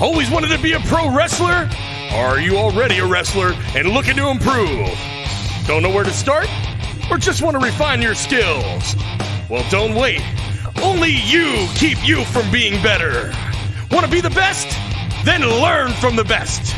Always wanted to be a pro wrestler? Or are you already a wrestler and looking to improve? Don't know where to start? Or just want to refine your skills? Well, don't wait. Only you keep you from being better. Want to be the best? Then learn from the best.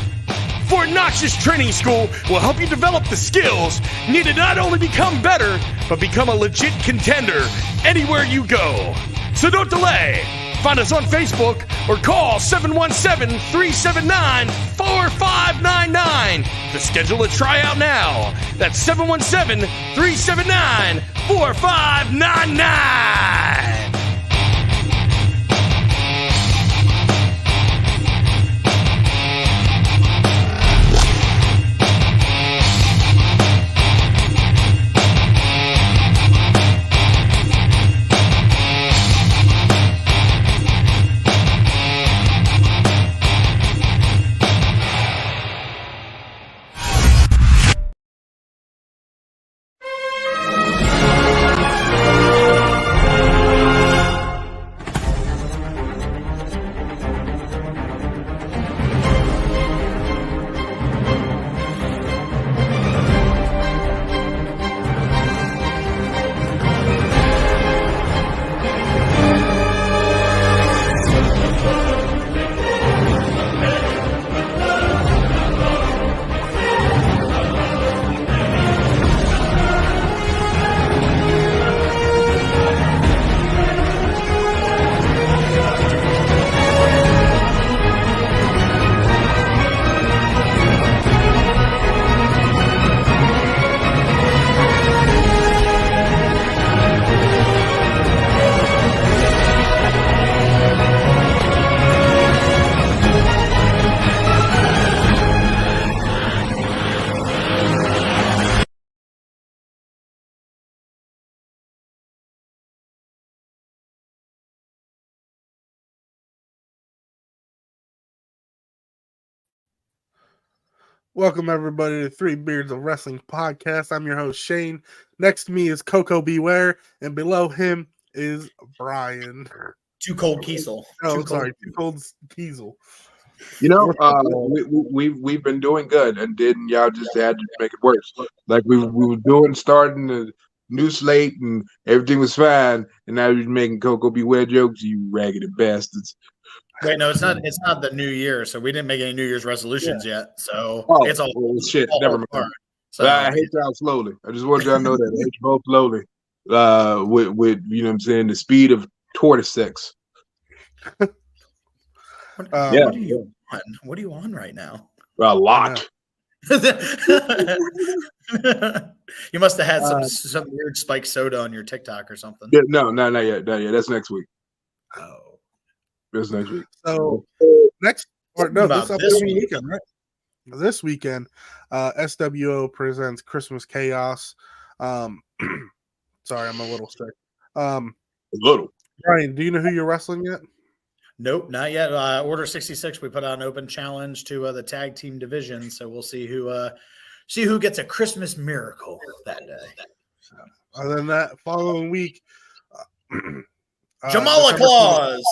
Fort Knox's training school will help you develop the skills needed to not only become better, but become a legit contender anywhere you go. So don't delay. Find us on Facebook or call 717-379-4599 to schedule a tryout now. That's 717-379-4599. Welcome, everybody, to 3 Beards of Wrestling Podcast. I'm your host, Shane. Next to me is Coco Beware, and below him is Brian. Too Cold Kiesel. Oh, sorry, Too Cold Kiesel. You know, we've been doing good, and then y'all just had to make it worse. Like we were starting the new slate, and everything was fine, and now you're making Coco Beware jokes, you raggedy bastards. Wait, no, it's not the new year, so we didn't make any New Year's resolutions yet. So it's all shit. Never mind. So, I hate y'all slowly. I just want y'all to know that I hate you both slowly. With you know what I'm saying, the speed of tortoise sex. What are you on? What are you on right now? A lot. You must have had some weird spiked soda on your TikTok or something. Yeah, no, not yet. That's next week. Oh. That's next week. So this upcoming weekend, right? This weekend, SWO presents Christmas Chaos. Sorry, I'm a little sick. A little. Brian, do you know who you're wrestling yet? Nope, not yet. Order 66, we put out an open challenge to the tag team division, so we'll see who gets a Christmas miracle that day. So. Other than that, following week, Jamala Claus.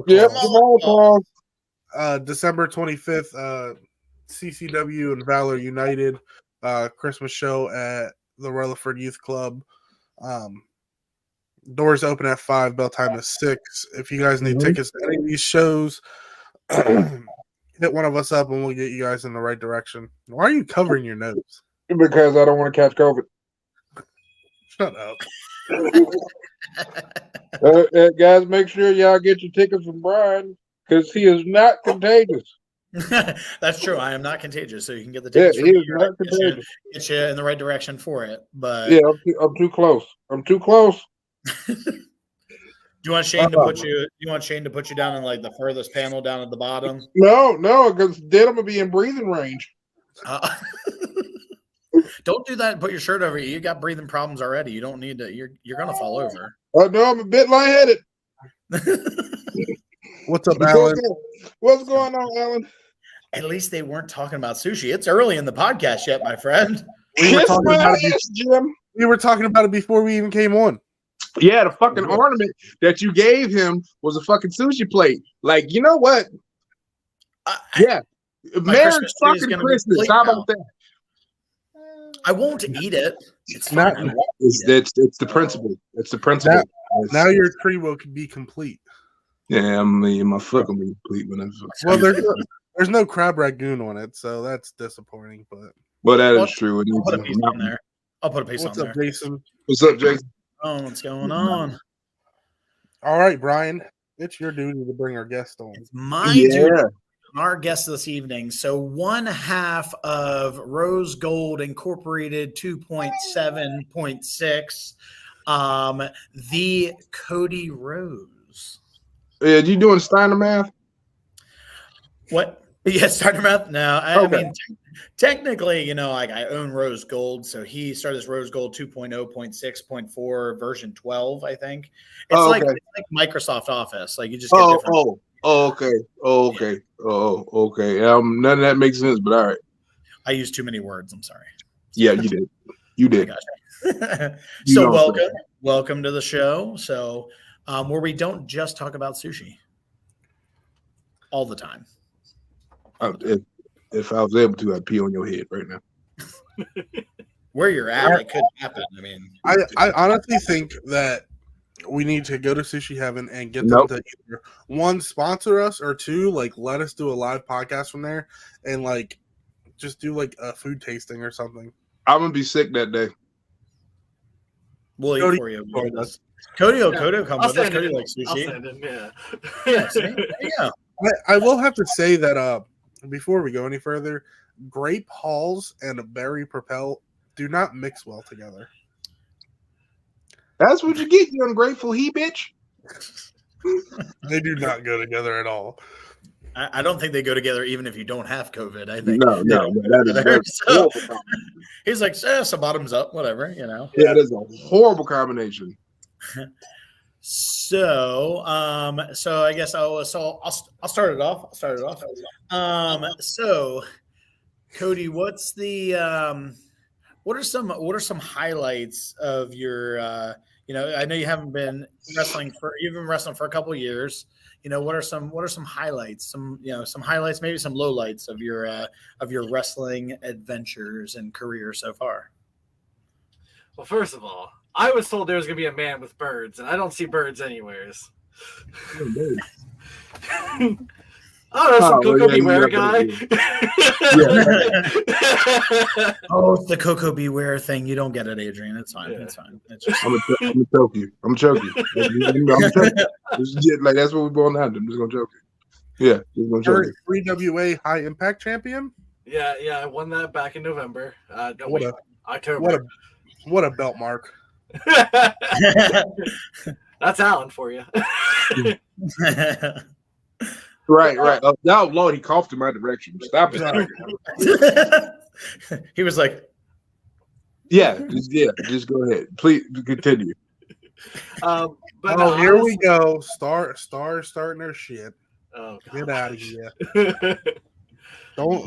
Jamal Claus. December 25th, CCW and Valor United Christmas show at the Rutherford Youth Club. Doors open at 5, bell time is 6. If you guys need tickets to any of these shows, hit one of us up and we'll get you guys in the right direction. Why are you covering your nose? Because I don't want to catch COVID. Shut up. Guys, make sure y'all get your tickets from Brian because he is not contagious. That's true. I am not contagious, so you can get the tickets. Yeah, he is not contagious. Get you in the right direction for it. But yeah, I'm too close. I'm too close. Do you want Shane to put you? Do you want Shane to put you down in like the furthest panel down at the bottom? No, because then I'm gonna be in breathing range. Don't do that and put your shirt over you. You got breathing problems already. You don't need to. You're gonna fall over. No, I'm a bit lightheaded. What's up, Alan? What's going on, Alan? At least they weren't talking about sushi. It's early in the podcast yet, my friend. We were talking about it before we even came on. Yeah, the fucking ornament that you gave him was a fucking sushi plate. Like, you know what? Yeah. Merry Christmas tree is fucking gonna be Christmas. complete How now. about that? I won't eat it. It's Not- fine. I won't eat it. It's the principle. It's the principle. Now your tree will be complete. Yeah, I mean, my foot gonna be complete when it's. Well, there's no crab ragoon on it, so that's disappointing. But Well, that Well, is true. It I'll put a needs piece to- on there. I'll put a piece what's on up, there. Jason? What's up, Jason? Oh, what's going on? All right, Brian, it's your duty to bring our guest on. It's my duty. Yeah. Our guest this evening. So one half of Rose Gold Incorporated 2.7.6, the Cody Rose. Yeah, you doing Steiner math? What? Yeah, starter math? No, I Okay. mean, technically, like I own Rose Gold. So he started this Rose Gold 2.0.6.4 version 12, I think. It's Okay. it's like Microsoft Office. Like you just get different. Okay. None of that makes sense, but all right. I use too many words. I'm sorry. Yeah, you did. You did. So welcome to the show. So where we don't just talk about sushi all the time. If I was able to, I'd pee on your head right now. Where you're at, it could happen. I mean, I honestly think that we need to go to Sushi Heaven and get them to either one, sponsor us, or two, like let us do a live podcast from there and like just do like a food tasting or something. I'm gonna be sick that day. we'll Cody eat for you. told us. Cody will come I'll with us. send Cody him. likes I'll sushi. send him, yeah. Yeah, see? There you go. I will have to say that before we go any further, grape halls and berry propel do not mix well together. That's what you get, you ungrateful bitch. They do not go together at all. I don't think they go together even if you don't have COVID. I think No, that's So- horrible combination. he's like, so bottoms up, whatever, Yeah, that's a horrible combination. So, I guess I'll start it off. So, Cody, what's the what are some highlights of your I know you haven't been wrestling you've been wrestling for a couple of years. What are some highlights? Some highlights, maybe some lowlights of your wrestling adventures and career so far. Well, first of all, I was told there was going to be a man with birds, and I don't see birds anywheres. Oh, that's some Coco Beware guy. Oh, it's the Coco Beware thing. You don't get it, Adrian. It's fine. It's fine. It's just... I'm gonna choke you. I'm choking. Like that's what we're going down to. I'm just gonna choke you. Yeah, just gonna choke you. 3WA High Impact Champion. Yeah, I won that back in November. What October. a belt mark. That's Alan for you. Right. Oh Lord, he coughed in my direction. Stop it. He was like, just go ahead. Please continue. But here we go. Star starting her shit. Oh, Get out of here. Don't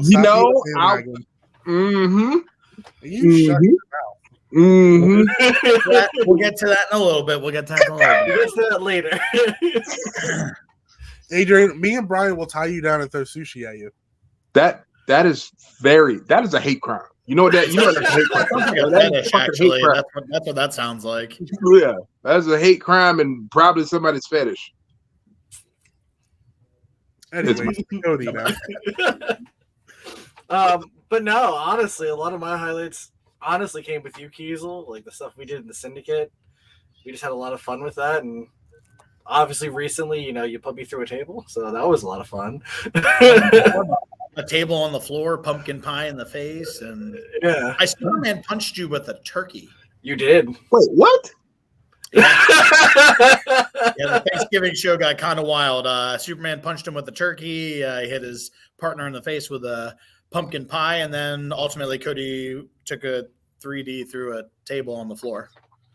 You shut your mouth. we'll get to that in a little bit. We'll get to that later. Adrian, me and Brian will tie you down and throw sushi at you. That is a hate crime. You know what that's a hate crime. Actually, that's what that sounds like. Yeah, that's a hate crime and probably somebody's fetish. Anyways, Cody now. But no, honestly, a lot of my highlights came with you, Kiesel, like the stuff we did in the syndicate. We just had a lot of fun with that, and obviously recently, you put me through a table, so that was a lot of fun. A table on the floor, pumpkin pie in the face, and I Superman punched you with a turkey. You did. Wait, what? The Thanksgiving show got kind of wild. Superman punched him with a turkey. He hit his partner in the face with a pumpkin pie, and then ultimately Cody took a 3D through a table on the floor.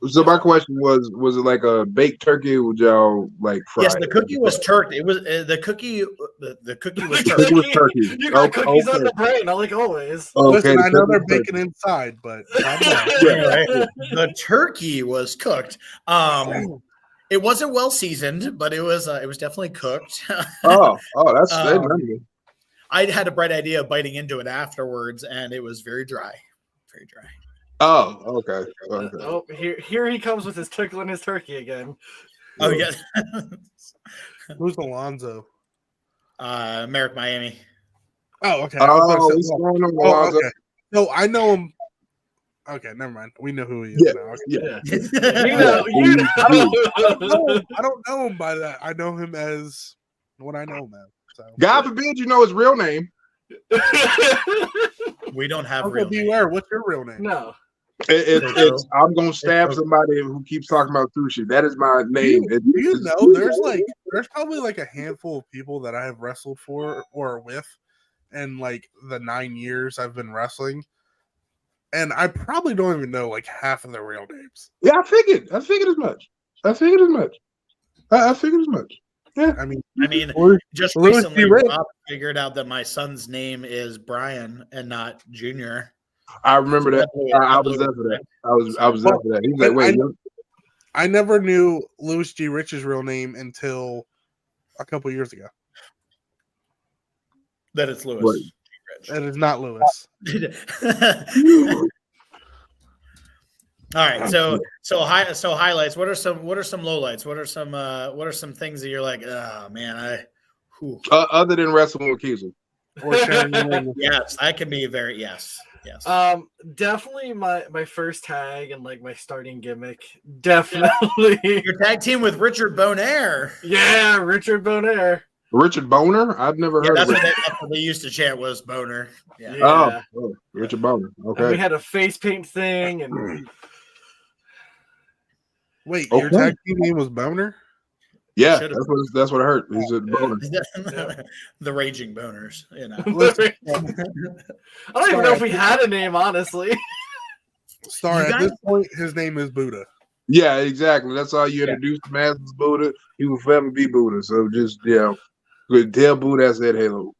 So my question was it like a baked turkey? Would y'all like fry? Yes, the cookie was turkey. It was the cookie. The cookie was turkey. It was turkey. You got cookies on the brain, like always. Listen, I know they're baking inside, but the turkey was cooked. It wasn't well seasoned, but it was definitely cooked. Oh, that's good. I had a bright idea of biting into it afterwards, and it was very dry. Very dry. Oh, okay. Oh, here he comes with his tickling his turkey again. Oh, yeah. Who's Alonzo? Merrick Miami. Oh, okay. Oh, he's going on Alonzo. Okay. No, I know him. Okay, never mind. We know who he is now. Okay. Yeah. I don't know him by that. I know him as what I know him as. So. God forbid you know his real name. We don't have Uncle real names. Beware, what's your real name? No. It's I'm gonna stab somebody who keeps talking about sushi. That is my name. You know, there's probably like a handful of people that I have wrestled for or with in like the 9 years I've been wrestling. And I probably don't even know like half of their real names. Yeah, I figured as much. Yeah. I mean, just Louis recently, D. Rich. Rob figured out that my son's name is Brian and not Junior. I remember that. I was there for that. I was there for that. He was like, wait. I never knew Louis G. Rich's real name until a couple years ago. That it's Louis. What? That is not Louis. All right, so highlights. What are some lowlights? What are some things that you're like, oh man, other than wrestling with Kiesel. Or sharing yes, I can be very yes. Definitely my first tag and like my starting gimmick. Definitely your tag team with Richard Bonaire. Yeah, Richard Bonaire. Richard Boner? I've never heard of it. That's what they used to chant was Boner. Yeah. Oh, Richard Boner. Okay. And we had a face paint thing and Wait, your tag team name was Boner? Yeah, that's what I heard. He's a boner. The Raging Boners, you know. I don't even know if we had a name, honestly. At this point, his name is Buddha. Yeah, exactly. That's all you introduced him as Buddha. He will forever be Buddha. So just tell Buddha I said hello.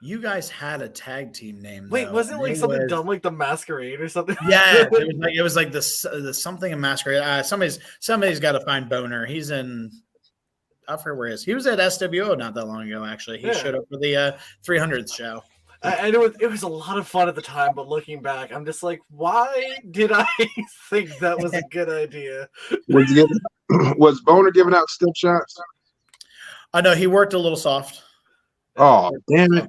You guys had a tag team name. Wait, wasn't it like something dumb like the Masquerade or something? Yeah, it was like the something in Masquerade. Somebody's got to find Boner. He's in. I forget where he is. He was at SWO not that long ago. Actually, he showed up for the 300th show. And it was a lot of fun at the time, but looking back, I'm just like, why did I think that was a good idea? Was Boner giving out step shots? I know he worked a little soft. Oh, damn it!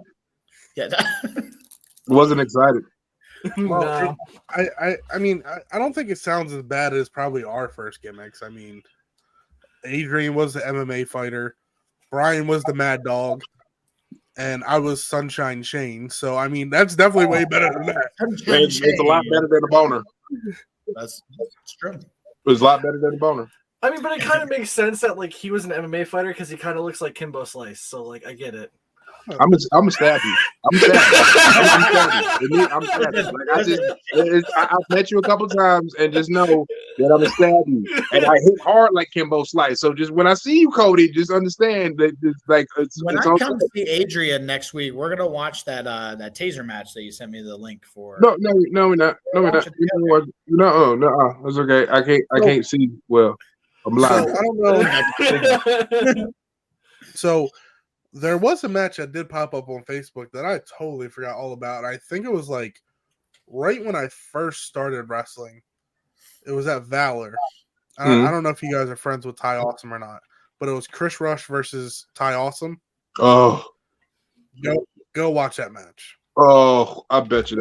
Yeah, wasn't excited. No. I mean, I don't think it sounds as bad as probably our first gimmicks. I mean, Adrian was the MMA fighter, Brian was the Mad Dog, and I was Sunshine Shane. So I mean, that's definitely way better than that. It's a lot better than a Boner. That's true. It's a lot better than a Boner. I mean, but it kind of makes sense that like he was an MMA fighter because he kind of looks like Kimbo Slice. So like, I get it. I'm a stab you. I'm stab you. I'm stab you. Like I've met you a couple times and just know that I'm a stab you. And I hit hard like Kimbo Slice. So just when I see you, Cody, just understand that when I come to see Adrian next week, we're gonna watch that taser match that you sent me the link for. No, we're not. No, we're not. No, it's okay. I can't see well. I'm live. So, I don't know. So there was a match that did pop up on Facebook that I totally forgot all about. I think it was like right when I first started wrestling. It was at Valor. I don't know if you guys are friends with Ty Awesome or not, but it was Chris Rush versus Ty Awesome. Oh, go watch that match. Oh, I bet you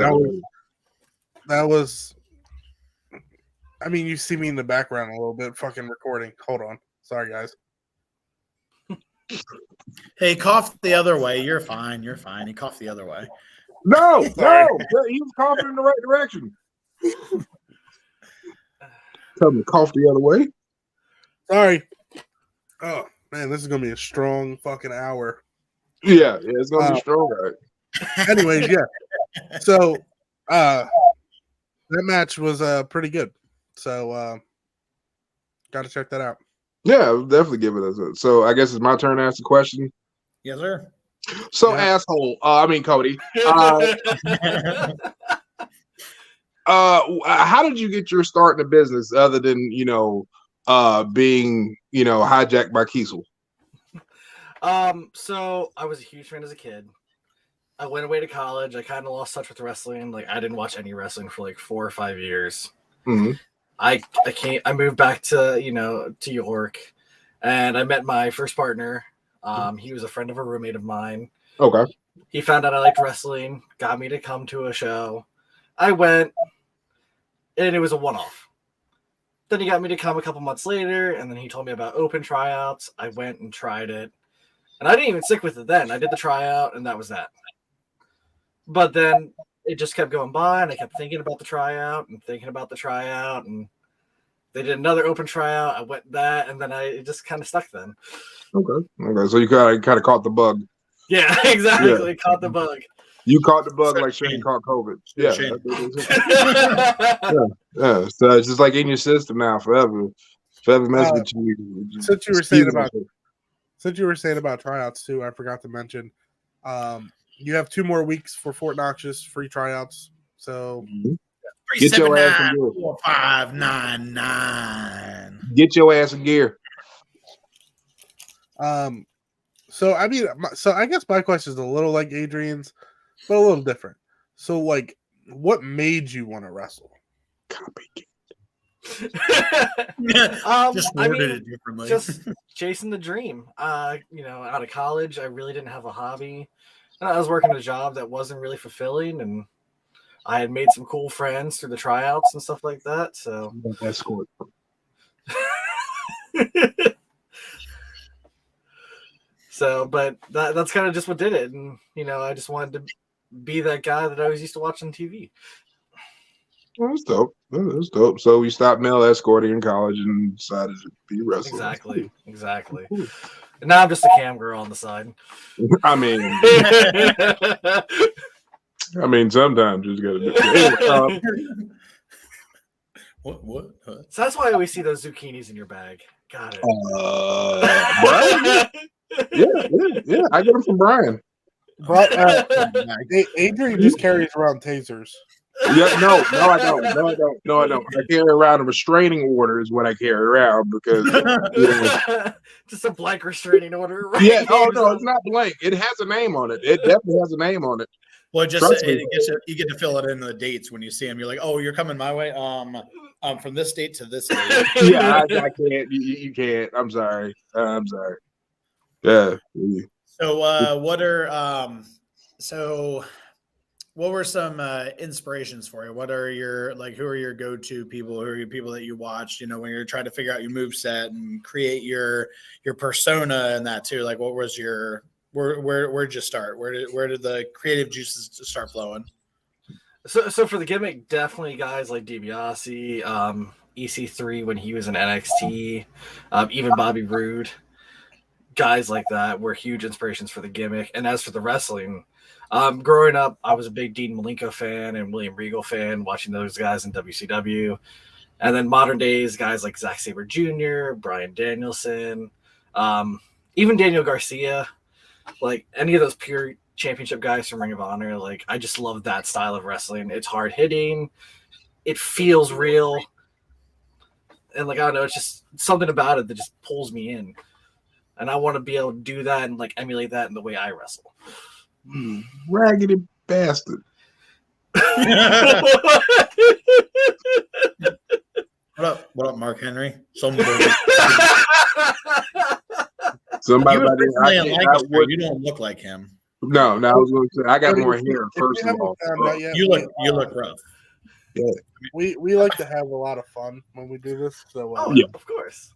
that was. I mean, you see me in the background a little bit, fucking recording. Hold on, sorry guys. Hey, cough the other way. You're fine. He coughed the other way. No, he was coughing in the right direction. Tell me, cough the other way. Sorry. Oh man, this is gonna be a strong fucking hour. Yeah, it's gonna be strong. Right? Anyways, yeah. So, that match was pretty good. So, got to check that out. Yeah, I'll definitely give it a. So I guess it's my turn to ask the question. Yes, sir. So asshole. Cody. How did you get your start in the business other than being hijacked by Kiesel? So I was a huge fan as a kid, I went away to college. I kind of lost touch with wrestling. Like I didn't watch any wrestling for like 4 or 5 years. Mm-hmm. I moved back to to York, and I met my first partner. He was a friend of a roommate of mine. Okay. He found out I liked wrestling, got me to come to a show. I went, and it was a one-off. Then he got me to come a couple months later, and then he told me about open tryouts. I went and tried it, and I didn't even stick with it then. I did the tryout, and that was that. But then it just kept going by, and I kept thinking about the tryout, and they did another open tryout. I went that, and then it just kind of stuck then. Okay. So you kind of caught the bug. Yeah, exactly. Yeah. Caught the bug. You caught the bug like Shane caught COVID. Yeah. Yeah. So it's just like in your system now forever. Messing with you. Since you were saying about tryouts too, I forgot to mention. You have 2 more weeks for Fort Knox's free tryouts. So 379-4599. Get your ass in gear. So I mean, I guess my question is a little like Adrian's, but a little different. So, like, what made you want to wrestle? Just worded it differently. Just chasing the dream. Out of college, I really didn't have a hobby. I was working a job that wasn't really fulfilling, and I had made some cool friends through the tryouts and stuff like that. So escort. So, but that's kind of just what did it. And, I just wanted to be that guy that I always used to watch on TV. Well, that's dope. That's dope. So you stopped male escorting in college and decided to be a wrestler. Exactly. Cool. And now I'm just a cam girl on the side. I mean, sometimes you just got to do What? So that's why I always see those zucchinis in your bag. Got it. Brian? Yeah. I get them from Brian. But Adrian just carries around tasers. Yeah, no, I don't. I carry around a restraining order is what I carry around because just a blank restraining order. Right? Yeah. Oh no, it's not blank. It has a name on it. It definitely has a name on it. Well, you get to fill it in the dates when you see them. You're like, oh, you're coming my way. From this date to this date. Yeah, I can't. You can't. I'm sorry. Yeah. So, what were some inspirations for you? What are your who are your go-to people? Who are your people that you watched? When you're trying to figure out your moveset and create your persona and that too. Like, what was your where'd you start? Where did the creative juices start flowing? So for the gimmick, definitely guys like DiBiase, EC3 when he was in NXT, even Bobby Roode, guys like that were huge inspirations for the gimmick. And as for the wrestling, growing up, I was a big Dean Malenko fan and William Regal fan, watching those guys in WCW. And then modern days, guys like Zack Sabre Jr., Bryan Danielson, even Daniel Garcia, like any of those pure championship guys from Ring of Honor. Like, I just love that style of wrestling. It's hard hitting. It feels real. And I don't know, it's just something about it that just pulls me in. And I want to be able to do that and emulate that in the way I wrestle. Raggedy bastard. What up, Mark Henry? Somebody you don't look like him. No, I was going to say I got more hair. First of all, you look rough. Yeah, we like to have a lot of fun when we do this. So yeah, of course.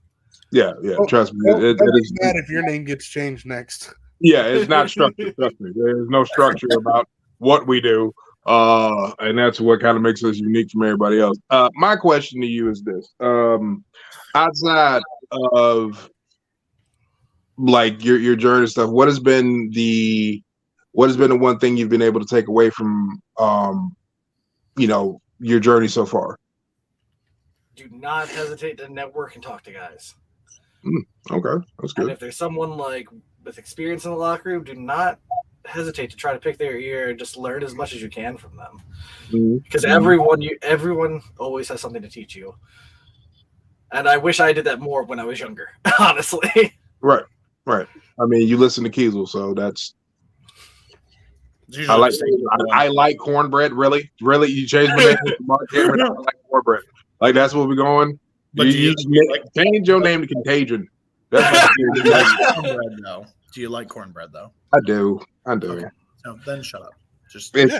Yeah. Trust me, it is bad if your name gets changed next. Yeah, it's not structured. Trust me, there's no structure about what we do, and that's what kind of makes us unique from everybody else. My question to you is this: outside of your journey stuff, what has been the one thing you've been able to take away from your journey so far? Do not hesitate to network and talk to guys. Okay, that's good. And if there's someone with experience in the locker room, do not hesitate to try to pick their ear and just learn as much as you can from them. Because everyone always has something to teach you. And I wish I did that more when I was younger, honestly. Right. I mean, you listen to Kiesel, so that's I like cornbread. Really, you changed my name to Mark Cameron. I like cornbread. Like that's where we're going. But you change your name to Contagion. That's cornbread though. Do you like cornbread though? I do. Okay. So then shut up. Just but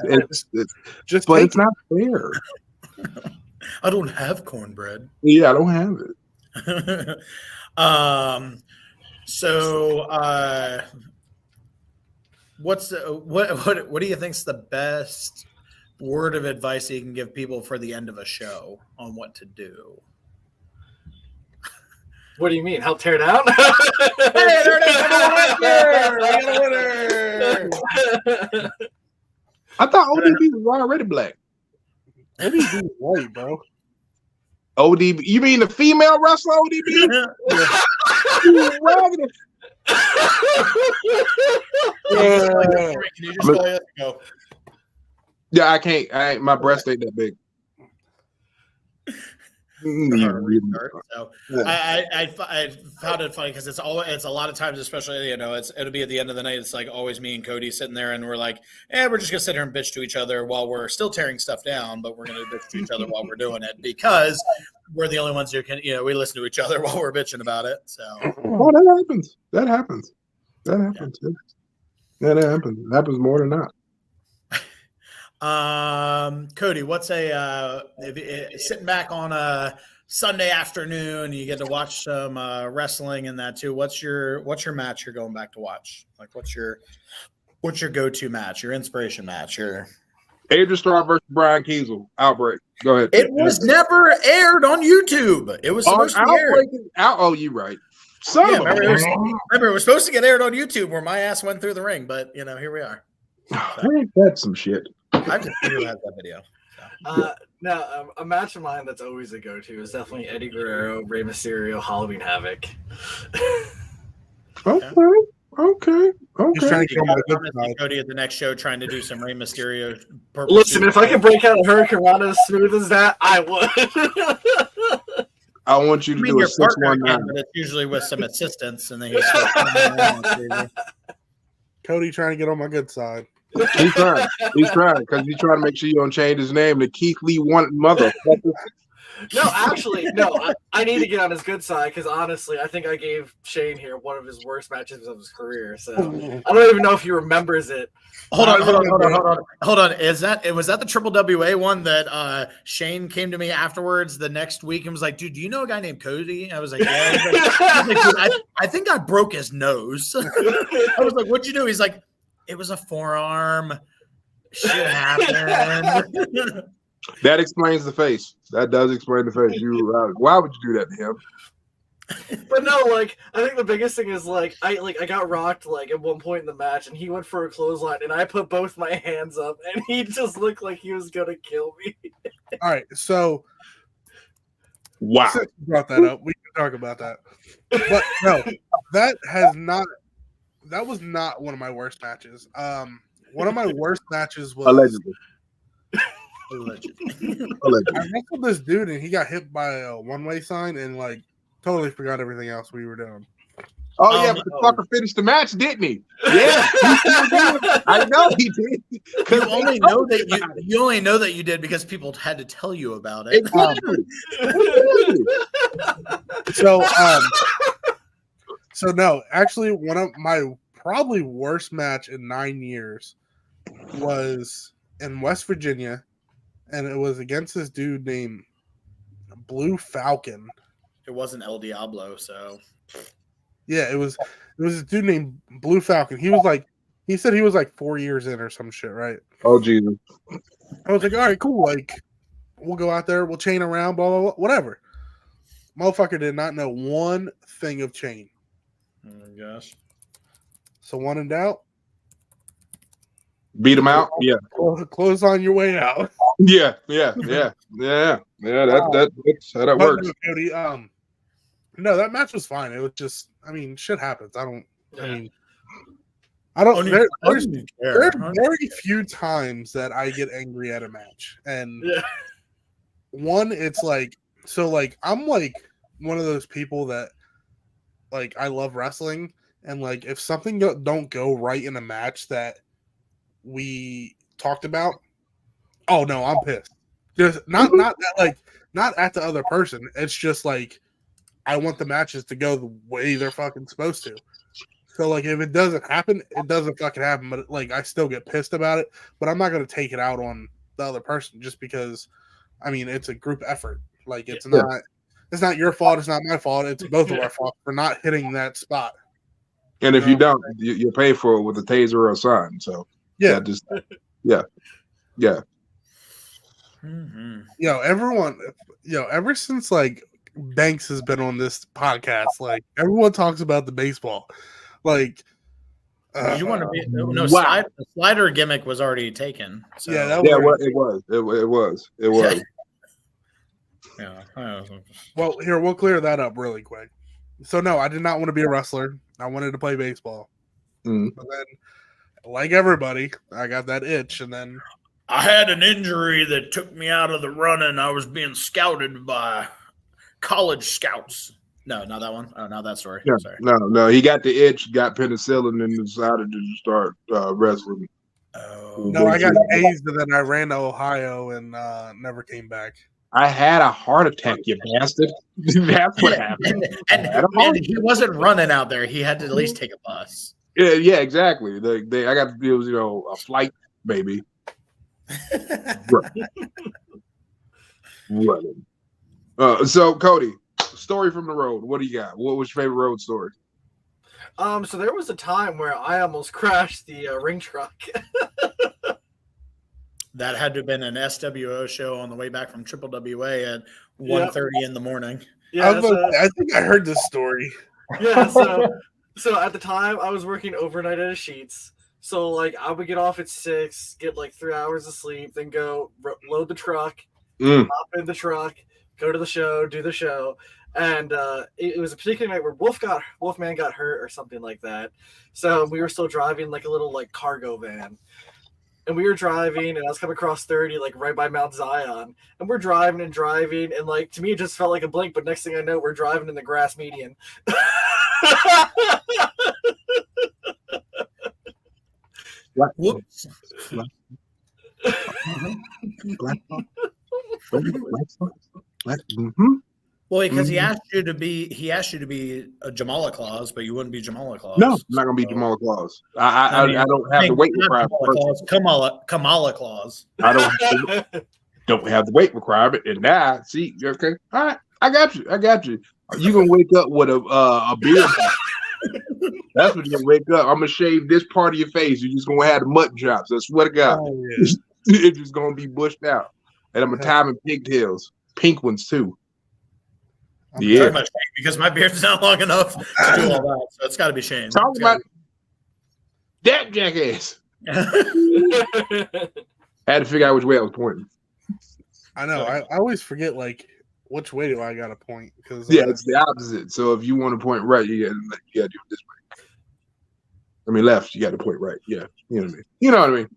it's not fair. I don't have cornbread. Yeah, I don't have it. So what do you think's the best word of advice you can give people for the end of a show on what to do? What do you mean? Help tear down? Hey, there it is! We got a winner! I thought ODB was already black. ODB is white, bro. ODB, you mean the female wrestler ODB? Can you just go? Yeah, I can't. My breast ain't that big. So I found it funny because it's a lot of times, especially it'll be at the end of the night. It's like always me and Cody sitting there, and we're like, we're just gonna sit here and bitch to each other while we're still tearing stuff down, but we're gonna bitch to each other while we're doing it because we're the only ones who can. We listen to each other while we're bitching about it. So that happens. That happens. That happens. Yeah. That happens. It happens more than not. Cody, what's sitting back on a Sunday afternoon, you get to watch some wrestling and that too. What's your match you're going back to watch? Like what's your go-to match, your inspiration match, Adrian Starr versus Brian Kiesel. Outbreak. Go ahead. It was never aired on YouTube. It was supposed to be aired. Oh, you're right. Remember, it was supposed to get aired on YouTube where my ass went through the ring, but here we are. That's some shit. I just figured out that video. A match of mine that's always a go-to is definitely Eddie Guerrero, Rey Mysterio, Halloween Havoc. Okay. He's trying to get Cody at the next show, trying to do some Rey Mysterio. Listen, if I could break out a Hurricane Rana as smooth as that, I would. I want you to do a 619. But it's usually with some assistance, and then Cody trying to get on my good side. He's trying because he's trying to make sure you don't change his name to Keith Lee Mother. No, actually, I need to get on his good side because honestly, I think I gave Shane here one of his worst matches of his career. So I don't even know if he remembers it. Hold on. Was that the Triple WA one that Shane came to me afterwards the next week and was like, "Dude, do you know a guy named Cody?" I was like, "Yeah." I think I broke his nose. I was like, "What'd you do?" He's like, "It was a forearm. Shit happened." That explains the face. That does explain the face. Why would you do that to him? But no, I think the biggest thing is I got rocked at one point in the match, and he went for a clothesline, and I put both my hands up, and he just looked like he was gonna kill me. All right, so wow, since you brought that up, we can talk about that. But no, that was not one of my worst matches. One of my worst matches was allegedly. I wrestled this dude and he got hit by a one-way sign and totally forgot everything else we were doing. Oh yeah, but the fucker finished the match, didn't he? Yeah, I know he did. You only know that you did because people had to tell you about it. So no, actually, one of my probably worst match in 9 years was in West Virginia, and it was against this dude named Blue Falcon. It wasn't El Diablo, so yeah, it was this dude named Blue Falcon. He said he was 4 years in or some shit, right? Oh Jesus! I was like, all right, cool. We'll go out there, we'll chain around, blah blah blah, whatever. Motherfucker did not know one thing of chain. Oh my gosh! So when in doubt, beat him out. Yeah, close on your way out. Yeah. That's how that works. No, Cody, no, that match was fine. It was just, shit happens. There's very few times that I get angry at a match, and one, it's I'm one of those people that I love wrestling, and if something don't go right in a match that we talked about, oh no, I'm pissed. Just not at the other person. It's just like I want the matches to go the way they're fucking supposed to. So like if it doesn't happen, it doesn't fucking happen. But like I still get pissed about it. But I'm not gonna take it out on the other person just because. I mean, it's a group effort. Like it's not your fault. It's not my fault. It's both of our fault for not hitting that spot. And if you don't, you'll pay for it with a taser or a sign. So yeah, yeah. Mm-hmm. Everyone, ever since like Banks has been on this podcast, like everyone talks about the baseball. Like, you want to be no wow. the slider gimmick was already taken. So. Yeah, it was. Yeah. Well, here we'll clear that up really quick. So no, I did not want to be a wrestler. I wanted to play baseball. But then, like everybody, I got that itch, and then I had an injury that took me out of the running. I was being scouted by college scouts. No, not that one. Oh, not that story. Yeah, sorry. No. He got the itch, got penicillin, and decided to start wrestling. Oh. No, I got hazed, and then I ran to Ohio and never came back. I had a heart attack, you bastard. That's what happened. and he wasn't running out there. He had to at least take a bus. Yeah, exactly. I got to do, a flight, baby. Running. So, Cody, story from the road. What do you got? What was your favorite road story? So there was a time where I almost crashed the ring truck. That had to have been an SWO show on the way back from Triple WA at 1:30 in the morning. Yeah, I think I heard this story. Yeah, so at the time I was working overnight at a Sheets. So like I would get off at 6, get like 3 hours of sleep, then go load the truck, hop in the truck, go to the show, do the show. And it was a particular night where Wolfman got hurt or something like that. So we were still driving like a little like cargo van. And we were driving, and I was coming across 30, like right by Mount Zion. And we're driving, and like to me, it just felt like a blink. But next thing I know, we're driving in the grass median. Whoops. Well, because he asked you to be a Jamala Claus, but you wouldn't be Jamala Claus. No, I'm not gonna be Jamala Claus. I don't have the weight requirement. Kamala Claus. I don't have the weight requirement, and now see, okay, all right, I got you. You gonna wake up with a beard? That's what you're gonna wake up. I'm gonna shave this part of your face. You're just gonna have the mutton chops. I swear to God, it's just gonna be bushed out, and I'm gonna tie them in pigtails, pink ones too. Pretty much because my beard's not long enough to do all that, so it's got to be Shane. Talk about that jackass. Had to figure out which way I was pointing. I know. I always forget like which way do I got to point because it's the opposite. So if you want to point right, you got to do it this way. I mean left, you got to point right. Yeah, you know what I mean. You know what I mean.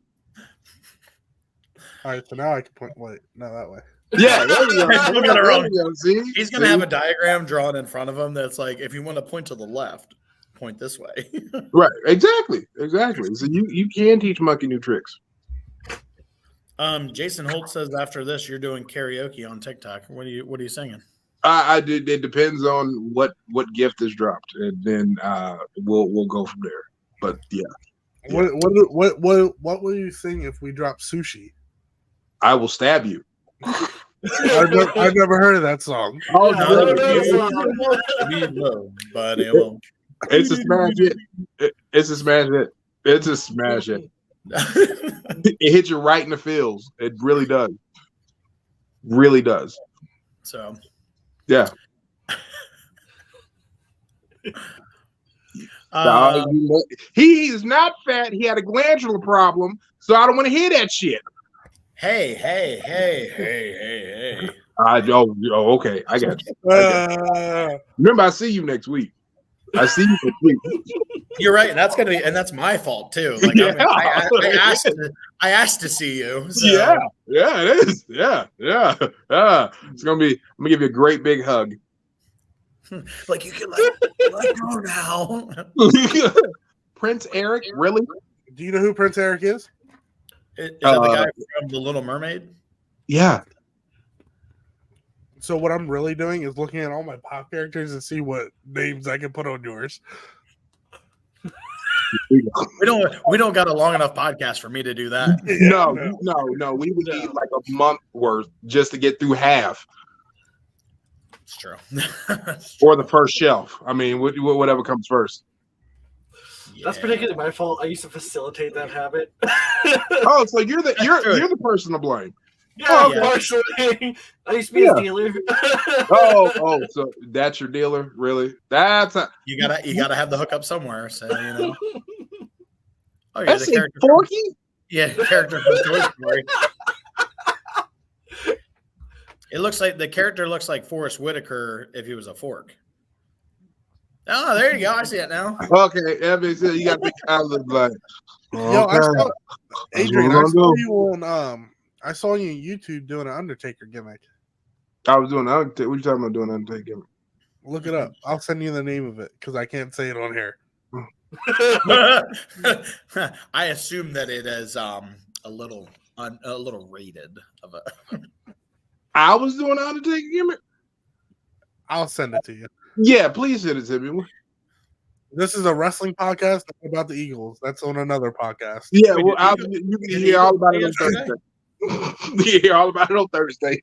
All right, so now I can point that way. Yeah, there you go. He's gonna have a diagram drawn in front of him that's like, if you want to point to the left, point this way. Right, exactly. So you can teach monkey new tricks. Jason Holt says after this you're doing karaoke on TikTok. What are you singing? I did. It depends on what gift is dropped, and then we'll go from there. But yeah. What will you sing if we drop sushi? I will stab you. I've never heard of that song. Oh, it's a smash hit. It's a smash hit. It's a smash hit. It hits you right in the feels. It really does. Really does. So, yeah. He's not fat. He had a glandular problem, so I don't want to hear that shit. Hey. Okay. I got you. Remember, I see you next week. You're right. That's my fault too. Like, yeah. I asked to see you. So. Yeah, it is. Yeah. It's gonna be. I'm gonna give you a great big hug. Like you can let go now. Prince Eric, really? Do you know who Prince Eric is? Is that the guy from The Little Mermaid? Yeah. So what I'm really doing is looking at all my pop characters and see what names I can put on yours. We don't got a long enough podcast for me to do that. No. We would need like a month worth just to get through half. It's true. Or the first shelf. I mean, whatever comes first. That's particularly my fault. I used to facilitate that habit. Oh, so you're the person to blame. Yeah, partially. I used to be a dealer. So that's your dealer, really? That's you gotta have the hookup somewhere. So you know. Oh, yeah, that's the Forky. Character from Toy Story. It looks like the character looks like Forrest Whitaker if he was a fork. Oh, there you go. I see it now. Okay, you got to kind of look like. Yo, Adrian, I saw you on YouTube doing an Undertaker gimmick. I was doing Undertaker. What you talking about doing Undertaker gimmick? Look it up. I'll send you the name of it because I can't say it on here. I assume that it is a little rated of a. I was doing an Undertaker gimmick. I'll send it to you. Yeah, please send it to me. This is a wrestling podcast about the Eagles. That's on another podcast. Yeah, well, you can hear all about it on Thursday. You hear all about it on Thursday.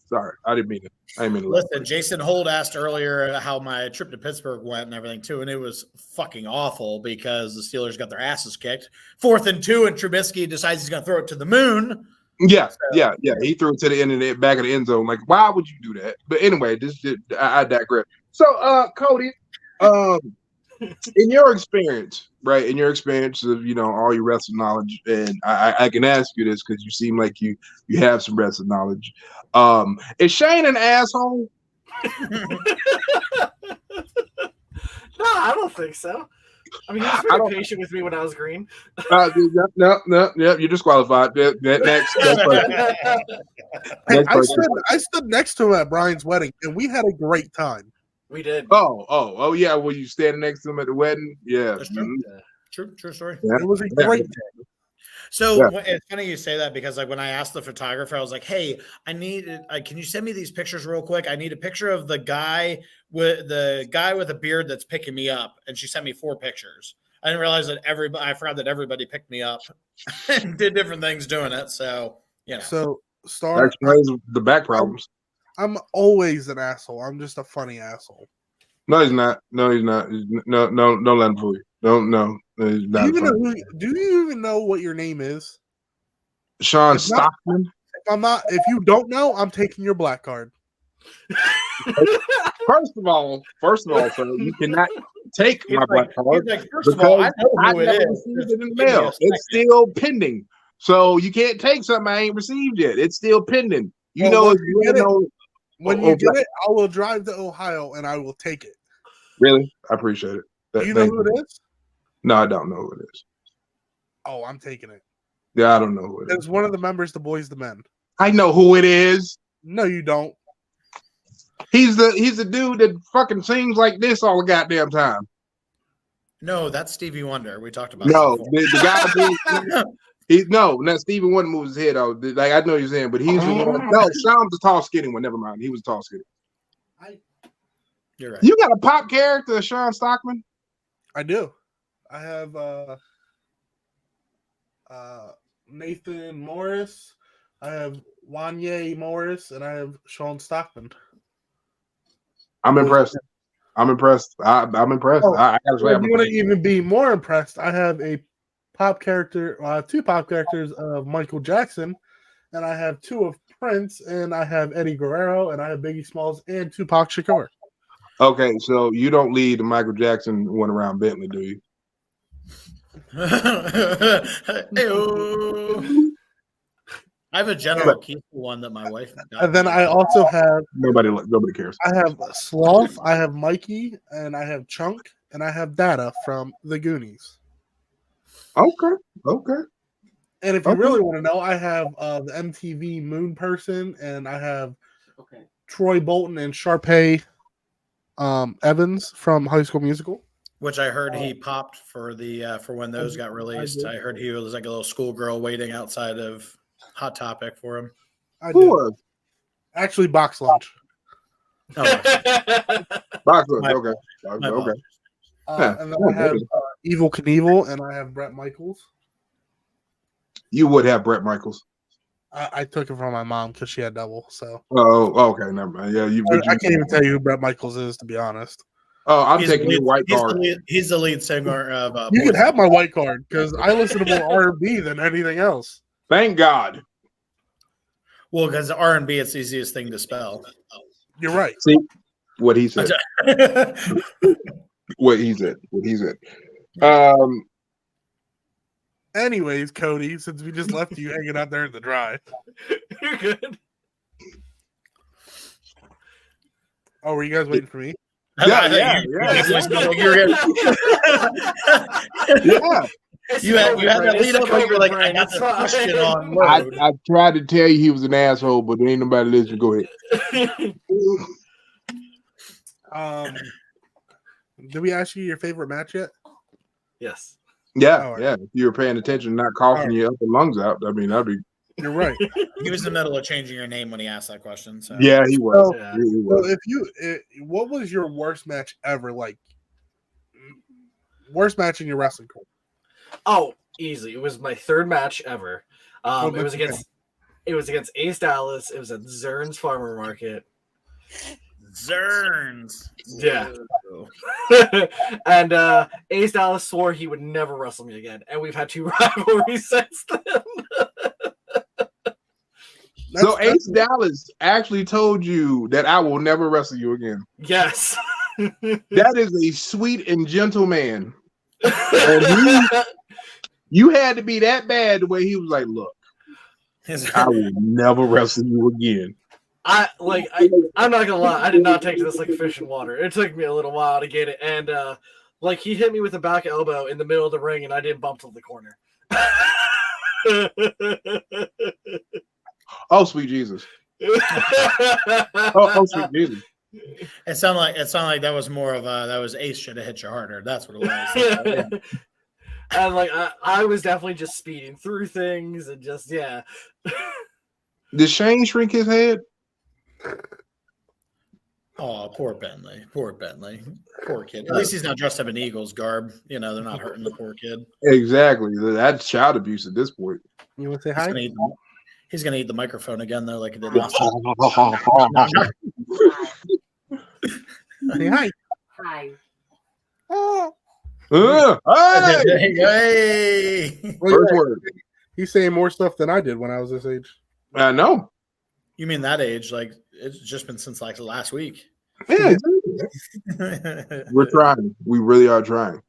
Sorry, I didn't mean it. Listen, Jason Holt asked earlier how my trip to Pittsburgh went and everything too, and it was fucking awful because the Steelers got their asses kicked. 4th and 2, and Trubisky decides he's going to throw it to the moon. Yeah. He threw it to the end of the back of the end zone. Like, why would you do that? But anyway, I digress. So, Cody, in your experience, right? In your experience of all your wrestling knowledge, and I can ask you this because you seem like you have some wrestling knowledge. Is Shane an asshole? No, I don't think so. I mean, he was very patient with me when I was green. No, you're disqualified. Next I stood next to him at Brian's wedding, and we had a great time. We did. Oh, yeah. Were you standing next to him at the wedding? Yeah. That's true. True story. Yeah. It was a great day. So it's funny you say that because when I asked the photographer, I was like, "Hey, can you send me these pictures real quick? I need a picture of the guy with a beard that's picking me up." And she sent me 4 pictures. I didn't realize that I forgot that everybody picked me up and did different things doing it. So So that explains the back problems. I'm always an asshole. I'm just a funny asshole. No, he's not. No, don't let him fool you. No. Do you even know what your name is? Sean Stockman. If you don't know, I'm taking your black card. First of all, sir, you cannot take my black card because I never received it in the mail. It's still pending. So you can't take something I ain't received yet. It's still pending. When you get it, I will drive to Ohio and I will take it. Really? I appreciate it. Do you know who it is? No, I don't know who it is. Oh, I'm taking it. Yeah, I don't know who it is. It's one of the members, the Boys the Men. I know who it is. No, you don't. He's the dude that fucking sings like this all the goddamn time. No, that's Stevie Wonder. We talked about the guy. Not Stevie Wonder moves his head out. Like I know what you're saying, but he's the one. No, Sean's the tall, skinny one. Never mind. He was tall, skinny. You're right. You got a pop character, Sean Stockman? I do. I have Nathan Morris. I have Wanye Morris, and I have Sean Stockman. I'm impressed. I'm impressed. I'm impressed. Oh, I gotta say, you want to even be more impressed? I have a pop character. I have 2 pop characters of Michael Jackson, and I have 2 of Prince, and I have Eddie Guerrero, and I have Biggie Smalls and Tupac Shakur. Okay, so you don't lead the Michael Jackson one around Bentley, do you? I have a General Keith one that my wife got. And then I also have nobody cares. I have Sloth, I have Mikey, and I have Chunk, and I have Data from the Goonies. Okay. And if you really want to know, I have the MTV Moon Person, and I have Troy Bolton and Sharpay Evans from High School Musical. Which I heard he popped for the for when those got released. I heard he was like a little schoolgirl waiting outside of Hot Topic for him. I Who did. was? Actually, box lunch. Oh, Box lunch. My- Okay. my Okay. apologies. And then I have Evil Knievel, and I have Brett Michaels. You would have Brett Michaels. I took it from my mom because she had double. So Oh, okay. Never mind. Yeah, I can't even tell you who Brett Michaels is, to be honest. Oh, I'm He's taking the your white card. He's the lead singer of. You can have my white card because I listen to more R&B than anything else. Thank God. Well, because R&B, it's the easiest thing to spell. You're right. See what he said. What he said. Anyways, Cody, since we just left you hanging out there in the dry. You're good. Oh, were you guys waiting for me? Yeah. You had that lead up like you're like, I got the question on load. I tried to tell you he was an asshole, but ain't nobody listening. Go ahead. Did we ask you your favorite match yet? Yes. Yeah. Right. Yeah. If you were paying attention, not coughing your upper lungs out, I mean, that'd be. You're right. He was in the middle of changing your name when he asked that question. So. Yeah, he was. So, Yeah. He So was. what was your worst match ever? Like, worst match in your wrestling career? Oh, easy. It was my third match ever. It was against Ace Dallas. It was at Zern's Farmer Market. Zerns. Yeah. And Ace Dallas swore he would never wrestle me again, and we've had 2 rivalries since then. So Ace Dallas actually told you that I will never wrestle you again. Yes. That is a sweet and gentle man. And you had to be that bad the way he was like, look, I will never wrestle you again. I'm not gonna lie, I did not take this like fish in water. It took me a little while to get it, and he hit me with a back elbow in the middle of the ring, and I didn't bump to the corner. Oh, sweet Jesus! Oh, sweet Jesus! It sounded like that was more of that was Ace should have hit you harder. That's what it was. And I was definitely just speeding through things and just Did Shane shrink his head? Oh, poor Bentley. Poor kid. At least he's not dressed up in Eagles garb. You know, they're not hurting the poor kid. Exactly. That's child abuse at this point. You want to say hi? He's gonna eat the microphone again though, like he did last time. Say hi. Hi. Hey! First word. He's saying more stuff than I did when I was this age. I know. You mean that age? Like it's just been since like last week. Yeah, we're trying. We really are trying.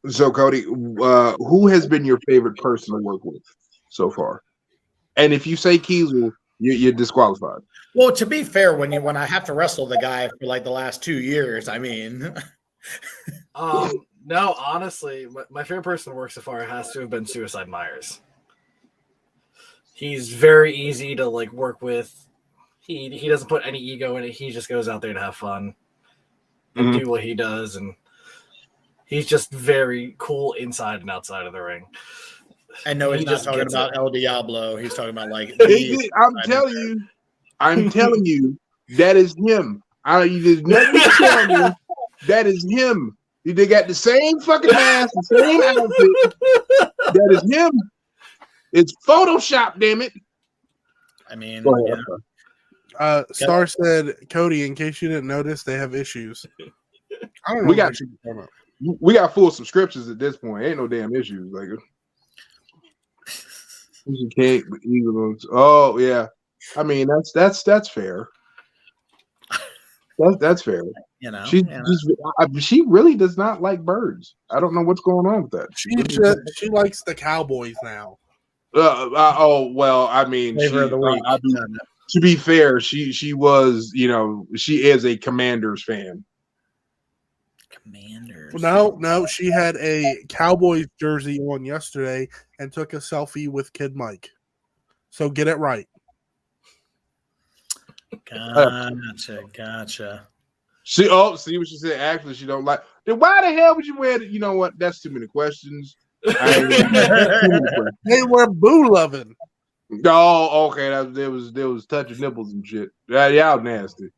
So Cody, who has been your favorite person to work with so far? And if you say Kiesel, you're disqualified. Well, to be fair, when I have to wrestle the guy for like the last 2 years, I mean, no, honestly, my favorite person to work so far has to have been Suicide Myers. He's very easy to work with. He doesn't put any ego in it. He just goes out there to have fun and do what he does, and he's just very cool inside and outside of the ring. I know he's not just talking gets about it. El Diablo. He's talking about I'm telling you, that is him. There's nothing to tell me. That is him. They got the same fucking mask, the same outfit. That is him. It's Photoshop, damn it. I mean, Star said, Cody, in case you didn't notice, they have issues. I don't know. We got full subscriptions at this point. Ain't no damn issues. Cake, Eagles. Oh yeah. I mean that's fair. That's fair. you know, she really does not like birds. I don't know what's going on with that. She likes the Cowboys now. Well, I mean, flavor of the week. To be fair, she was, she is a Commanders fan. Commanders. No, she had a Cowboys jersey on yesterday and took a selfie with Kid Mike. So get it right. Gotcha. See what she said. Actually, she don't like. Then why the hell would you wear it? You know what? That's too many questions. Too many questions. They were boo loving. Oh, okay. There was touching nipples and shit. Y'all nasty.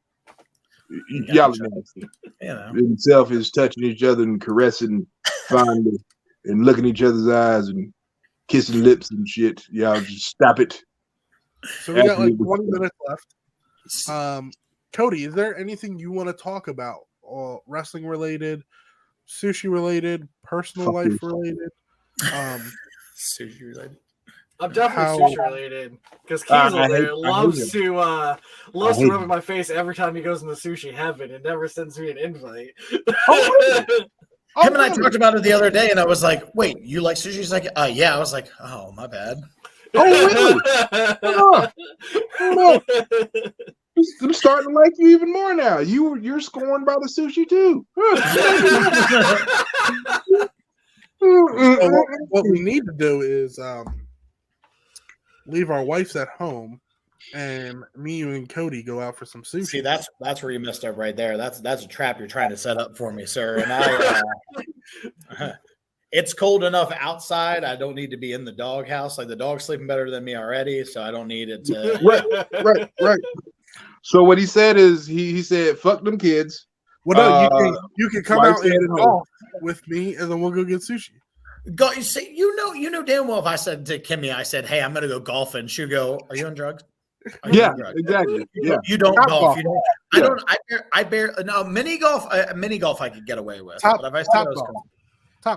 Y'all nasty. You know. Himself is touching each other and caressing fondly and looking each other's eyes and kissing lips and shit. Y'all just stop it. So we got like 20 minutes left. Cody, is there anything you want to talk about? Wrestling related, sushi related, personal life related? Sushi related. I'm definitely sushi related because Kiesel there loves to rub in my face every time he goes into sushi heaven and never sends me an invite. Him and I talked about it the other day, and I was like, "Wait, you like sushi?" He's like, "Yeah." I was like, "Oh, my bad." Oh, really? I'm starting to like you even more now. You're scorned by the sushi too. So what we need to do is leave our wives at home, and me and Cody go out for some sushi. See, that's where you messed up right there. That's a trap you're trying to set up for me, sir. And it's cold enough outside. I don't need to be in the doghouse. Like the dog's sleeping better than me already, so I don't need it to. Right. So what he said is he said, "Fuck them kids." Well, no, you can come out and golf with me, and then we'll go get sushi. Go, you know damn well if I said to Kimmy, I said, "Hey, I'm gonna go golfing," she'd go, "Are you on drugs?" Exactly. You don't Top golf. You don't. Yeah. I bear. No, mini golf I could get away with. Top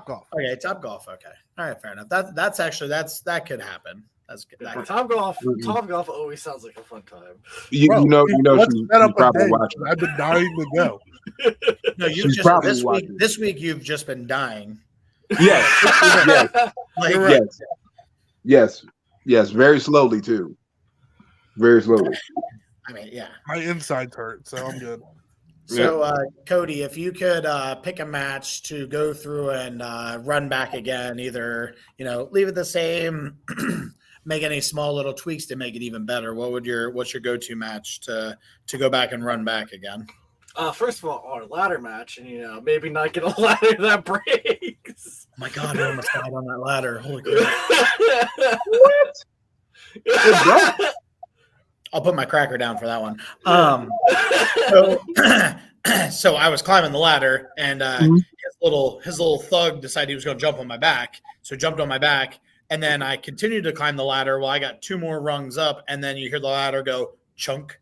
golf. Okay, top golf. Okay, all right, fair enough. That could happen. That's good. Top golf always sounds like a fun time. You know, she's probably watching. I've been dying to go. No, she's probably watching. This week you've just been dying. Yes. Yes. Very slowly too. Very slowly. I mean, yeah. My insides hurt, so I'm good. So, Cody, if you could pick a match to go through and run back again, either leave it the same, make any small little tweaks to make it even better. What's your go-to match to go back and run back again? First of all, our ladder match, and maybe not get a ladder that breaks. Oh my God, I almost died on that ladder. Holy crap! What? I'll put my cracker down for that one. So I was climbing the ladder, and his little thug decided he was going to jump on my back. So he jumped on my back, and then I continued to climb the ladder. Well, I got 2 more rungs up, and then you hear the ladder go chunk,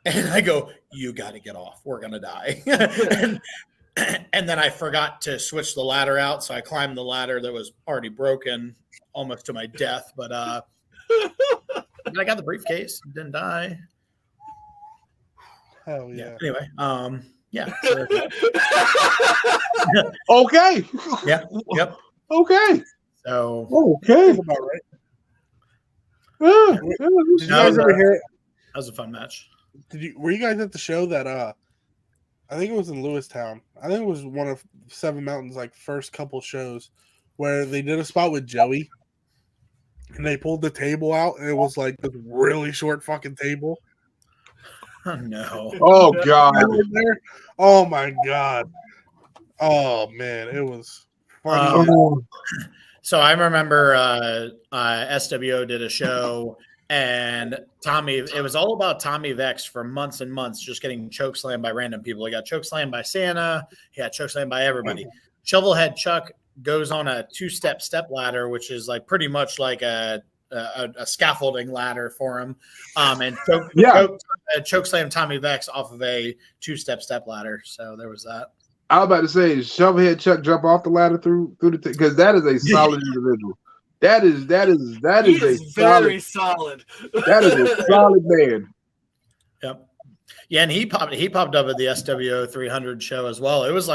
and I go, "You got to get off. We're gonna die." and then I forgot to switch the ladder out, so I climbed the ladder that was already broken, almost to my death. But I got the briefcase, didn't die. Hell yeah. Anyway, yeah. Okay. Yeah. Yep. Okay. So. Okay. About right. Yeah. Did you guys ever hear it? That was a fun match. Were you guys at the show that I think it was in Lewistown. I think it was one of Seven Mountains' first couple shows where they did a spot with Joey and they pulled the table out and it was like this really short fucking table. Oh no. Oh God. Oh my God. Oh man, it was funny. So I remember SWO did a show. And Tommy, it was all about Tommy Vex for months and months, just getting chokeslammed by random people. He got chokeslammed by Santa. He got chokeslammed by everybody. Shovelhead Chuck goes on a 2-step step ladder, which is pretty much like a scaffolding ladder for him. And chokeslammed Tommy Vex off of a 2-step step ladder. So there was that. I was about to say, Shovelhead Chuck jump off the ladder through the because that is a solid individual. That is very solid. That is a solid man. Yep. Yeah, and he popped up at the SWO 300 show as well. It was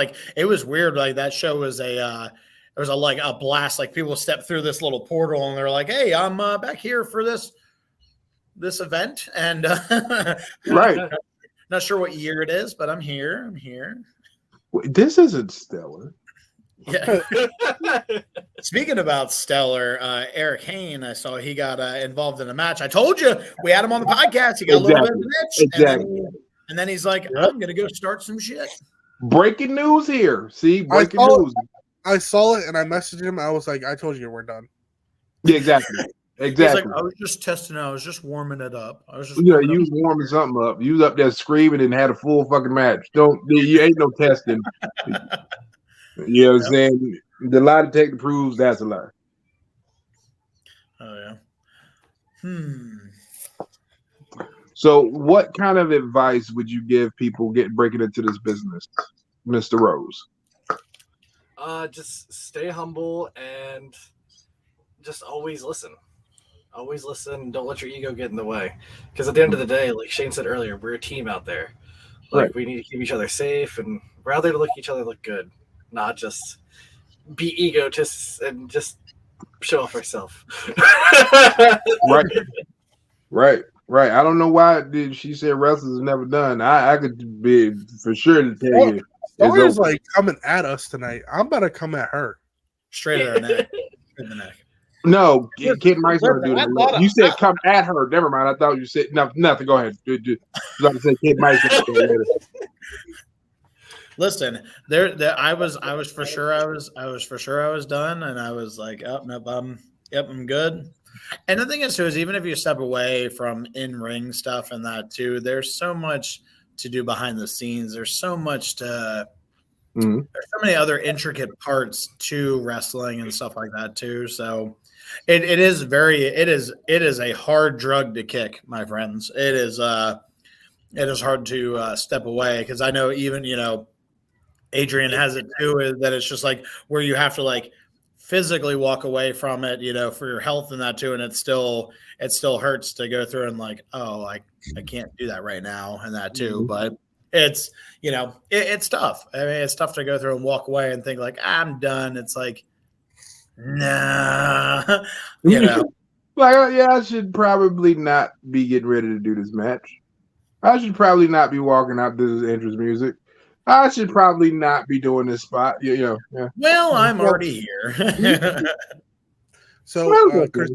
weird. Like that show was a blast. Like people step through this little portal and they're like, "Hey, I'm back here for this event." And right. Not sure what year it is, but I'm here. Wait, this isn't stellar. Yeah. Speaking about stellar, Eric Hayne, I saw he got involved in a match. I told you we had him on the podcast. He got a little bit of an itch, exactly. And then he's like, I'm going to go start some shit. Breaking news here. See, breaking news. I saw it and I messaged him. I was like, I told you we're done. Yeah, exactly. He's like, I was just testing. I was just warming it up. You was warming something up. You was up there screaming and had a full fucking match. You ain't no testing. You know what I'm saying? The lie detector proves that's a lie. Oh yeah. So, what kind of advice would you give people breaking into this business, Mr. Rose? Just stay humble and just always listen. Always listen. Don't let your ego get in the way. Because at the end of the day, like Shane said earlier, we're a team out there. Like we need to keep each other safe and we're out there to look each other look good, not just be egotists and just show off ourselves. Right. I don't know why she said wrestlers is never done. I could be for sure to tell you. Storia's like coming at us tonight. I'm about to come at her. Straight at her neck. In the neck. No, Kid Mike's gonna do that. You said come at her. Never mind. I thought you said nothing. Go ahead. I was about to say Kid Mike's gonna do that. Listen, I was for sure I was done, and I was like, oh nope, I'm good. And the thing is too is even if you step away from in-ring stuff and that too, there's so much to do behind the scenes. There's so much to there's so many other intricate parts to wrestling and stuff like that too. So it is a hard drug to kick, my friends. It is hard to step away because I know even Adrian has it too, that it's just like where you have to like physically walk away from it, for your health and that too. And it still hurts to go through and like, oh, I can't do that right now and that too. But it's, it's tough. I mean, it's tough to go through and walk away and think like, I'm done. It's like, nah, Like, yeah, I should probably not be getting ready to do this match. I should probably not be walking out this entrance music. I should probably not be doing this spot. Yeah. Well, I'm already here. So, Chris,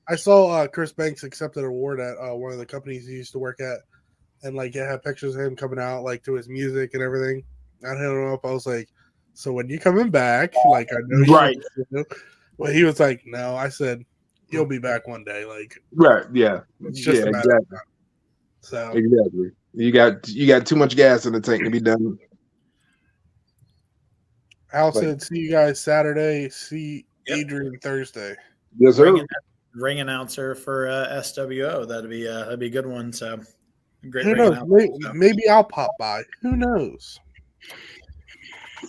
I saw Chris Banks accept an award at one of the companies he used to work at, and like it had pictures of him coming out like to his music and everything. I hit him up. I was like, "So when you coming back?" Like I know, right? Well, he was like, "No." I said, "You'll be back one day." Like, right? Yeah, it's just a matter of time. So exactly, you got too much gas in the tank to be done. Al said, "See you guys Saturday. See Adrian Thursday." Yes, sir. Ring announcer for SWO. That'd be a good one. So great. Who knows? Maybe I'll pop by. Who knows?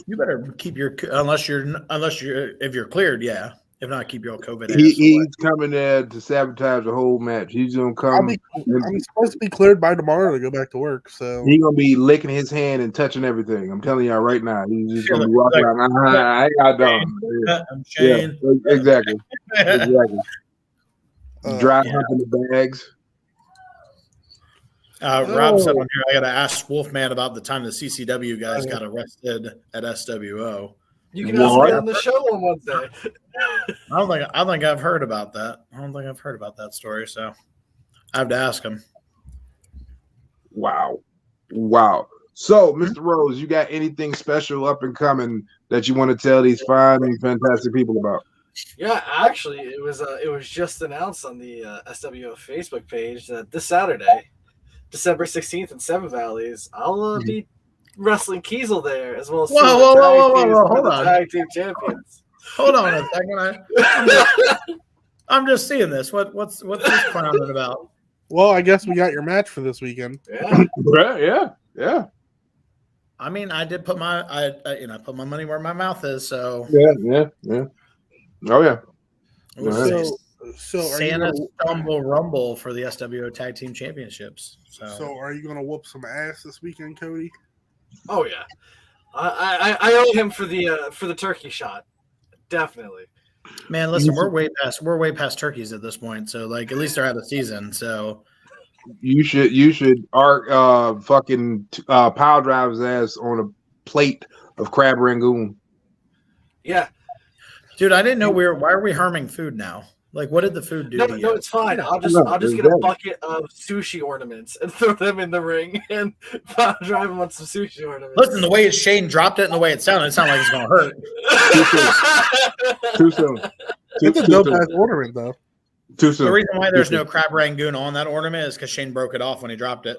You better keep your unless you're cleared. Yeah. If not, keep your COVID. He's coming there to sabotage the whole match. He's gonna come. I'm supposed to be cleared by tomorrow to go back to work. So he's gonna be licking his hand and touching everything. I'm telling y'all right now. He's just gonna be walking around. I ain't got done. I'm Shane. Yeah, exactly. Dry humping the bags. Rob said on here, I got to ask Wolfman about the time the CCW guys got arrested at SWO. You can ask me on the show on Wednesday. I don't think I've heard about that. I don't think I've heard about that story, so I have to ask him. Wow. So, Mr. Rose, you got anything special up and coming that you want to tell these fine and fantastic people about? Yeah, actually, it was just announced on the SWO Facebook page that this Saturday, December 16th in Seven Valleys, I'll be wrestling Kiesel there as well as whoa, hold on. Tag team champions. Hold on a second. I'm just seeing this. What's this clowning about? Well, I guess we got your match for this weekend. Yeah. I mean, I did put my put my money where my mouth is. So yeah. Oh yeah. So Santa Stumble Rumble for the SWO Tag Team Championships. So are you gonna whoop some ass this weekend, Cody? Oh yeah, I owe him for the turkey shot, definitely. Man, listen, we're way past turkeys at this point. So like, at least they're out of season. So you should fucking pile drive his ass on a plate of crab rangoon. Yeah, dude, I didn't know why are we harming food now? Like, what did the food do No, to you? no, it's fine. I'll just get a bucket of sushi ornaments and throw them in the ring and drive them on some sushi ornaments. Listen, the way Shane dropped it and the way it sounded like it's going to hurt. Too soon. It's a dope ass ornament though. Too soon. The reason why there's no crab rangoon on that ornament is because Shane broke it off when he dropped it.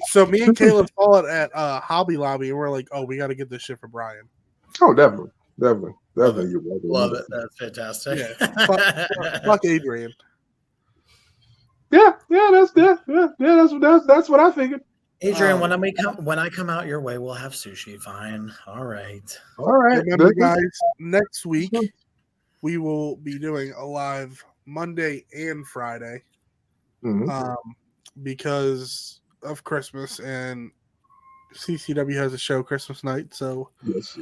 So me and Caleb saw it at Hobby Lobby, and we're like, "Oh, we got to get this shit for Brian." Oh, definitely. Love it. That's fantastic. Yeah. Fuck Adrian. Yeah. That's what I figured. Adrian, when I come out your way, we'll have sushi. Fine. All right. Remember, guys, next week we will be doing a live Monday and Friday, because of Christmas, and CCW has a show Christmas night. So yes.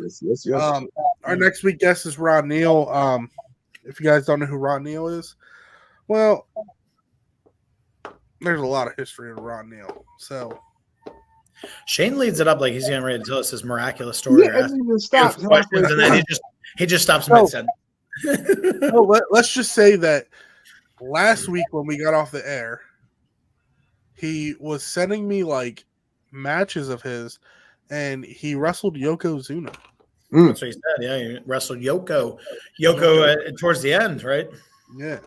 Our next week guest is Ron Neal. If you guys don't know who Ron Neal is, well, there's a lot of history of Ron Neal. So Shane leads it up like he's getting ready to tell us his miraculous story. Yeah, stop. Questions, and then he just stops mid-sentence. Let's just say that last week when we got off the air, he was sending me like matches of his, and he wrestled Yokozuna. That's what he said. Yeah, he wrestled Yoko towards the end, right? Yeah.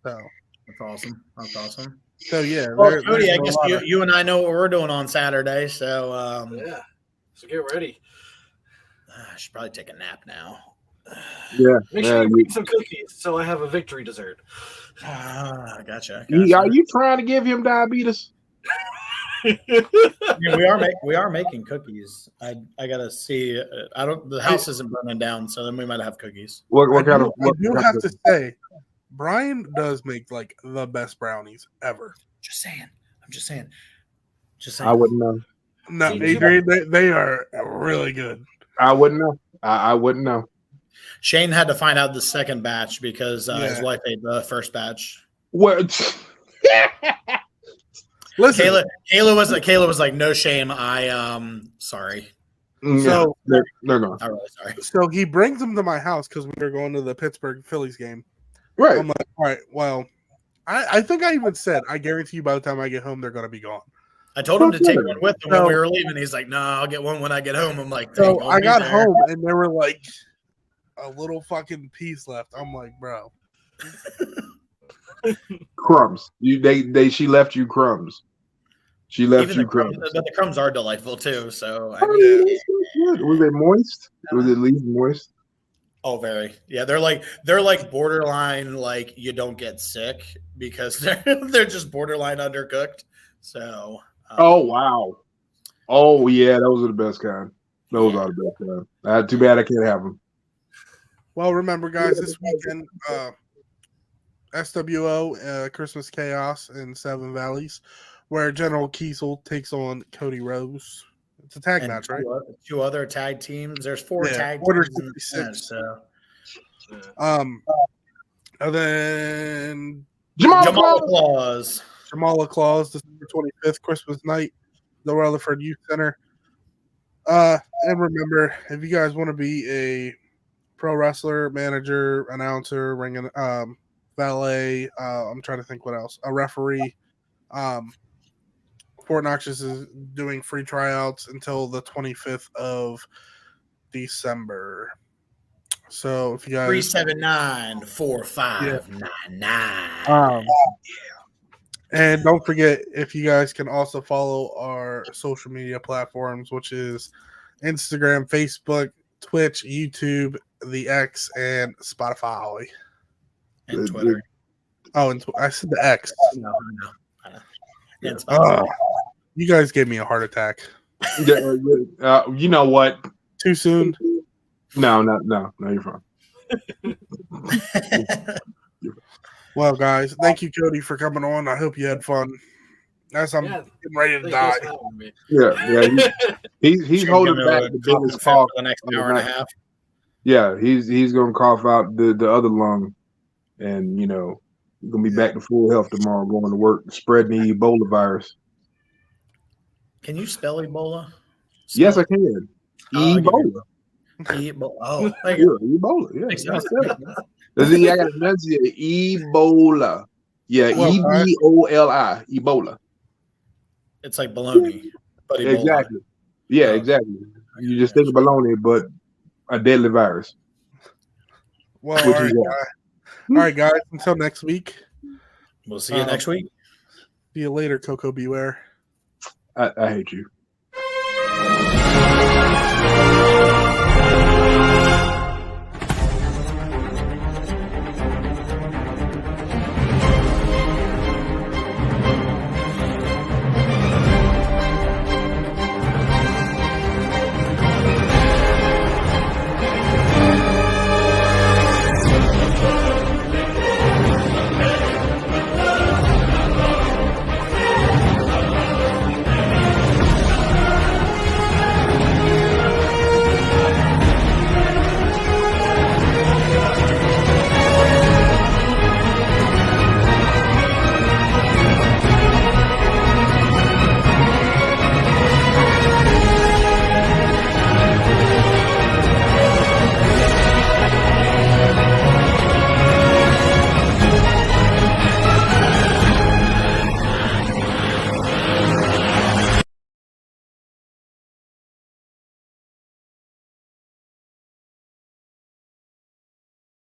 So that's awesome. So yeah. Well, Cody, I guess you and I know what we're doing on Saturday. So yeah. So get ready. I should probably take a nap now. Yeah. Make sure you bring some cookies so I have a victory dessert. Gotcha. Are you trying to give him diabetes? Yeah, we are making cookies. I gotta see. The house isn't burning down, so then we might have cookies. What kind of? I do have to say, Brian does make like the best brownies ever. I'm just saying. I wouldn't know. No, Adrian, they are really good. I wouldn't know. I wouldn't know. Shane had to find out the second batch because his wife ate the first batch. What? Listen, Kayla was like, no shame. Sorry. So they're gone. I'm really sorry. So he brings them to my house because we were going to the Pittsburgh Phillies game. Right. I'm like, all right, well, I think I even said, I guarantee you by the time I get home, they're going to be gone. I told him to take one with him when we were leaving. He's like, no, I'll get one when I get home. I'm like, so I got home and there were like a little fucking piece left. I'm like, bro. Crumbs. She left you crumbs. She left even you crumbs. But the crumbs are delightful too. So was it moist? Was it at least moist? Oh, very. Yeah, they're like borderline like you don't get sick because they're just borderline undercooked. So. Oh wow. Oh yeah, those are the best kind. Those are the best kind. Too bad I can't have them. Well, remember, guys, this weekend, SWO Christmas Chaos in Seven Valleys, where General Kiesel takes on Cody Rose. It's a tag match, right? Two other tag teams. There's four tag order teams. 66. So. And then Jamal Claus. Jamala Claus, December 25th, Christmas night, the Rutherford Youth Center. And remember, if you guys want to be a pro wrestler, manager, announcer, ring, valet, I'm trying to think what else, a referee, Fort Knox is doing free tryouts until the 25th of December. So if you guys 379-4599. And don't forget, if you guys can also follow our social media platforms, which is Instagram, Facebook, Twitch, YouTube, the X, and Spotify. And Twitter. Oh, and I said the X. No. You guys gave me a heart attack. You know what? Too soon? No, you're fine. Well, guys, thank you, Cody, for coming on. I hope you had fun. As I'm getting ready to die. Yeah. He's holding back the biggest cough for the next hour and a half. Yeah, he's gonna cough out the other lung, and gonna be back to full health tomorrow, going to work, spreading the Ebola virus. Can you spell Ebola? Yes, I can. Ebola. Oh, thank you. Ebola. Yeah, Makes that's sense. it. I got to enunciate Ebola. Yeah, Well, Ebola. Ebola. It's like baloney, but Ebola. Exactly. Yeah, Oh. exactly. You just think of baloney, but a deadly virus. Well, Which all is right, guys. Until next week. We'll see you next week. See you later, Coco Beware. I hate you.